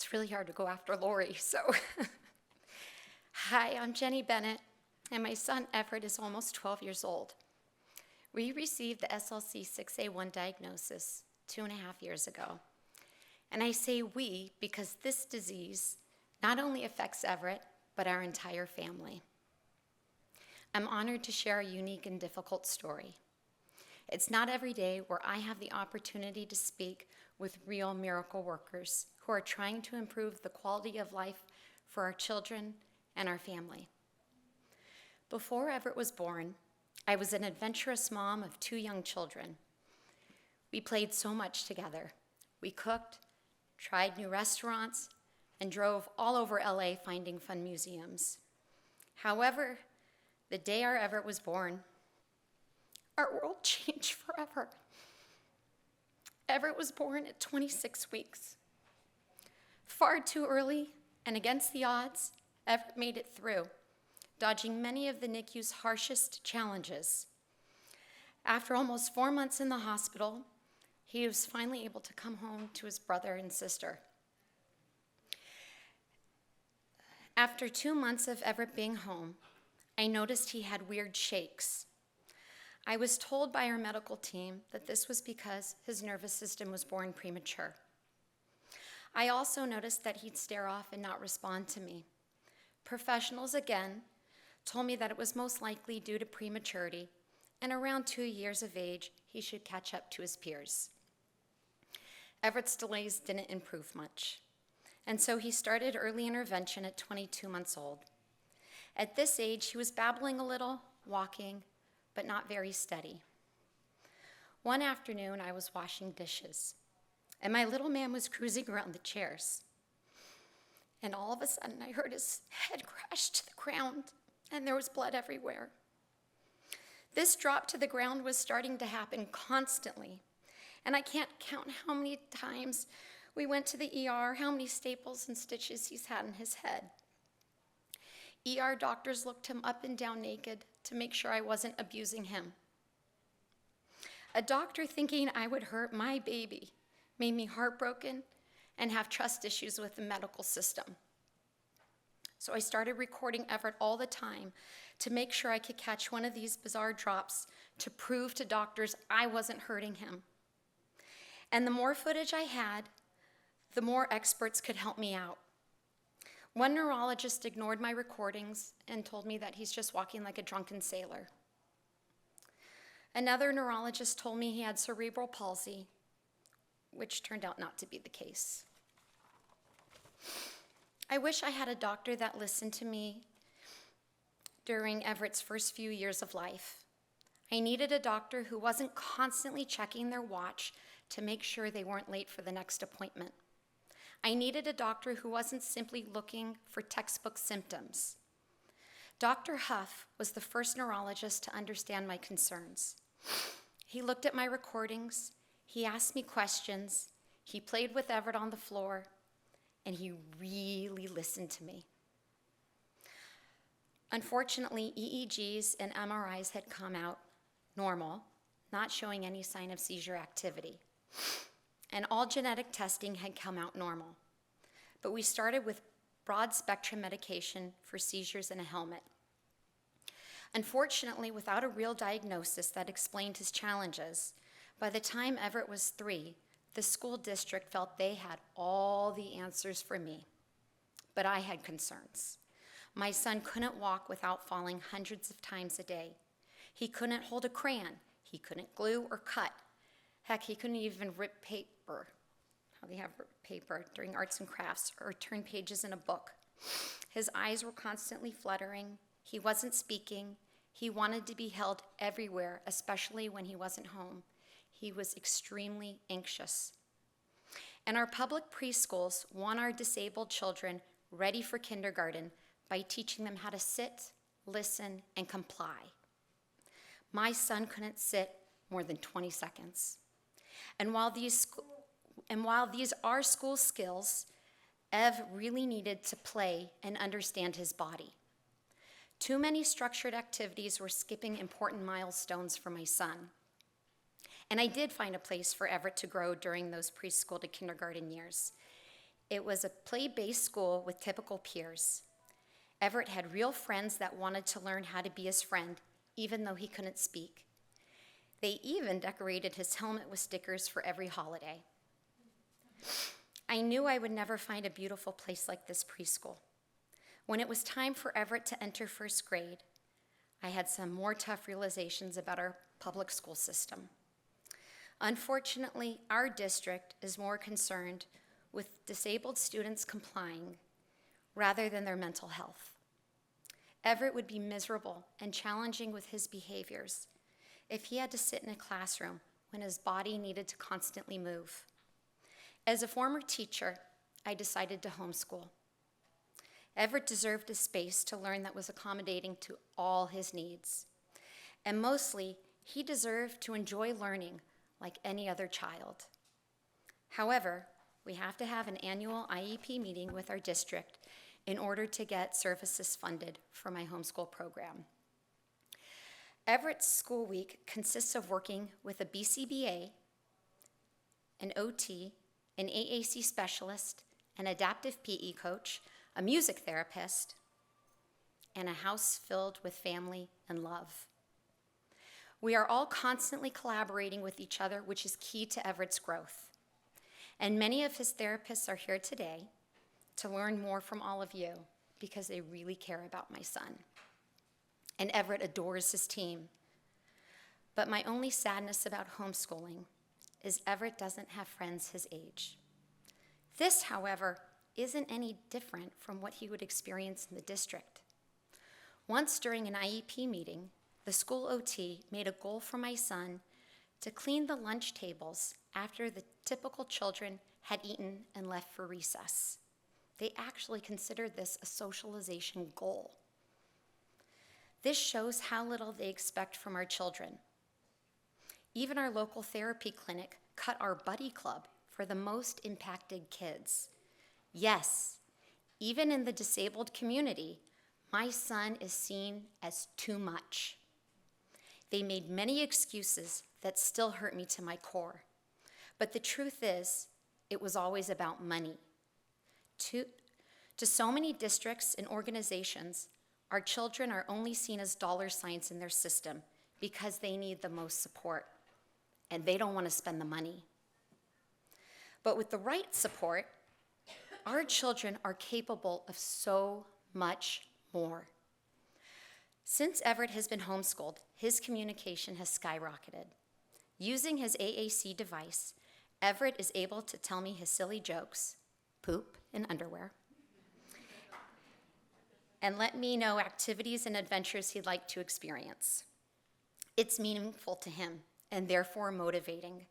It's really hard to go after Lori, so. Hi, I'm Jenny Bennett, and my son Everett is almost 12 years old. We received the SLC 6A1 diagnosis 2.5 years ago. And I say we because this disease not only affects Everett, but our entire family. I'm honored to share a unique and difficult story. It's not every day where I have the opportunity to speak with real miracle workers who are trying to improve the quality of life for our children and our family. Before Everett was born, I was an adventurous mom of 2 young children. We played so much together. We cooked, tried new restaurants, and drove all over LA finding fun museums. However, the day our Everett was born, our world changed forever. Everett was born at 26 weeks. Far too early and against the odds, Everett made it through, dodging many of the NICU's harshest challenges. After almost 4 months in the hospital, he was finally able to come home to his brother and sister. After 2 months of Everett being home, I noticed he had weird shakes. I was told by our medical team that this was because his nervous system was born premature. I also noticed that he'd stare off and not respond to me. Professionals again told me that it was most likely due to prematurity, and around 2 years of age, he should catch up to his peers. Everett's delays didn't improve much, and so he started early intervention at 22 months old. At this age, he was babbling a little, walking, but not very steady. One afternoon, I was washing dishes, and my little man was cruising around the chairs. And all of a sudden, I heard his head crash to the ground, and there was blood everywhere. This drop to the ground was starting to happen constantly, and I can't count how many times we went to the ER, how many staples and stitches he's had in his head. ER doctors looked him up and down naked to make sure I wasn't abusing him. A doctor thinking I would hurt my baby made me heartbroken and have trust issues with the medical system. So I started recording Everett all the time to make sure I could catch one of these bizarre drops to prove to doctors I wasn't hurting him. And the more footage I had, the more experts could help me out. One neurologist ignored my recordings and told me that he's just walking like a drunken sailor. Another neurologist told me he had cerebral palsy, which turned out not to be the case. I wish I had a doctor that listened to me during Everett's first few years of life. I needed a doctor who wasn't constantly checking their watch to make sure they weren't late for the next appointment. I needed a doctor who wasn't simply looking for textbook symptoms. Dr. Huff was the first neurologist to understand my concerns. He looked at my recordings, he asked me questions, he played with Everett on the floor, and he really listened to me. Unfortunately, EEGs and MRIs had come out normal, not showing any sign of seizure activity. And all genetic testing had come out normal. But we started with broad spectrum medication for seizures and a helmet. Unfortunately, without a real diagnosis that explained his challenges, by the time Everett was 3, the school district felt they had all the answers for me. But I had concerns. My son couldn't walk without falling hundreds of times a day. He couldn't hold a crayon. He couldn't glue or cut. Heck, he couldn't even rip paper, how they have ripped paper during arts and crafts, or turn pages in a book. His eyes were constantly fluttering. He wasn't speaking. He wanted to be held everywhere, especially when he wasn't home. He was extremely anxious. And our public preschools want our disabled children ready for kindergarten by teaching them how to sit, listen, and comply. My son couldn't sit more than 20 seconds. And while these are school skills, Ev really needed to play and understand his body. Too many structured activities were skipping important milestones for my son. And I did find a place for Everett to grow during those preschool to kindergarten years. It was a play-based school with typical peers. Everett had real friends that wanted to learn how to be his friend, even though he couldn't speak. They even decorated his helmet with stickers for every holiday. I knew I would never find a beautiful place like this preschool. When it was time for Everett to enter first grade, I had some more tough realizations about our public school system. Unfortunately, our district is more concerned with disabled students complying rather than their mental health. Everett would be miserable and challenging with his behaviors if he had to sit in a classroom when his body needed to constantly move. As a former teacher, I decided to homeschool. Everett deserved a space to learn that was accommodating to all his needs. And mostly, he deserved to enjoy learning like any other child. However, we have to have an annual IEP meeting with our district in order to get services funded for my homeschool program. Everett's school week consists of working with a BCBA, an OT, an AAC specialist, an adaptive PE coach, a music therapist, and a house filled with family and love. We are all constantly collaborating with each other, which is key to Everett's growth. And many of his therapists are here today to learn more from all of you because they really care about my son. And Everett adores his team. But my only sadness about homeschooling is Everett doesn't have friends his age. This, however, isn't any different from what he would experience in the district. Once during an IEP meeting, the school OT made a goal for my son to clean the lunch tables after the typical children had eaten and left for recess. They actually considered this a socialization goal. This shows how little they expect from our children. Even our local therapy clinic cut our buddy club for the most impacted kids. Yes, even in the disabled community, my son is seen as too much. They made many excuses that still hurt me to my core. But the truth is, it was always about money. To so many districts and organizations, our children are only seen as dollar signs in their system because they need the most support, and they don't want to spend the money. But with the right support, our children are capable of so much more. Since Everett has been homeschooled, his communication has skyrocketed. Using his AAC device, Everett is able to tell me his silly jokes, poop in underwear, and let me know activities and adventures he'd like to experience. It's meaningful to him and therefore motivating.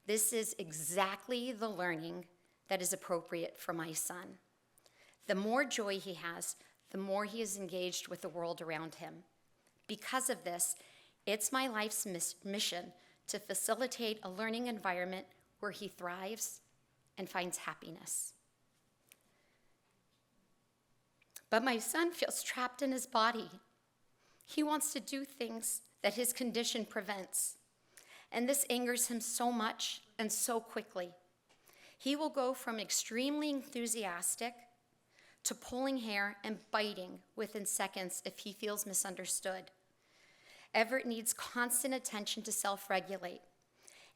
This is exactly the learning that is appropriate for my son. The more joy he has, the more he is engaged with the world around him. Because of this, it's my life's mission to facilitate a learning environment where he thrives and finds happiness. But my son feels trapped in his body. He wants to do things that his condition prevents, and this angers him so much and so quickly. He will go from extremely enthusiastic to pulling hair and biting within seconds if he feels misunderstood. Everett needs constant attention to self-regulate,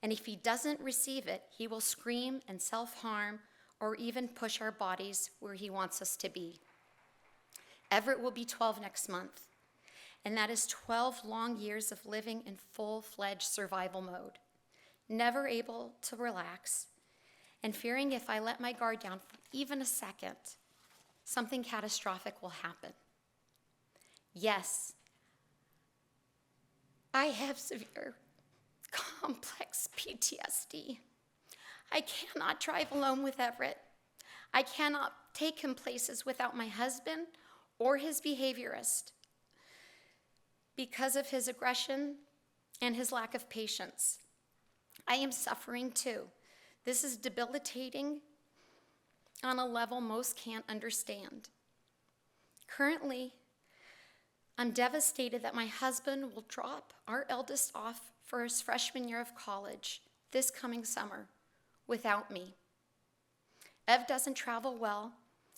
and if he doesn't receive it, he will scream and self-harm or even push our bodies where he wants us to be. Everett will be 12 next month, and that is 12 long years of living in full-fledged survival mode, never able to relax, and fearing if I let my guard down for even a second, something catastrophic will happen. Yes, I have severe, complex PTSD. I cannot drive alone with Everett. I cannot take him places without my husband or his behaviorist because of his aggression and his lack of patience. I am suffering too. This is debilitating on a level most can't understand. Currently, I'm devastated that my husband will drop our eldest off for his freshman year of college this coming summer without me. Ev doesn't travel well,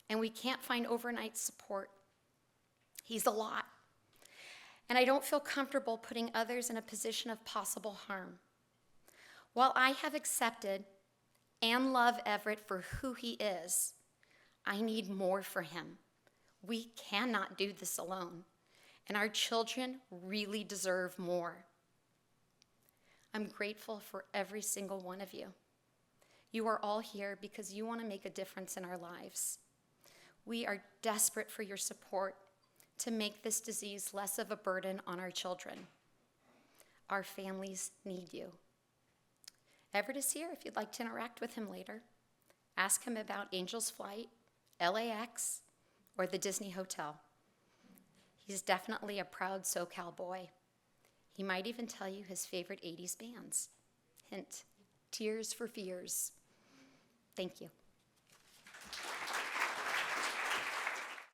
and we can't find overnight support. He's a lot. And I don't feel comfortable putting others in a position of possible harm. While I have accepted and love Everett for who he is, I need more for him. We cannot do this alone, and our children really deserve more. I'm grateful for every single one of you. You are all here because you want to make a difference in our lives. We are desperate for your support to make this disease less of a burden on our children. Our families need you. Everett is here if you'd like to interact with him later. Ask him about Angel's Flight, LAX, or the Disney Hotel. He's definitely a proud SoCal boy. He might even tell you his favorite 80s bands. Hint, Tears for Fears. Thank you.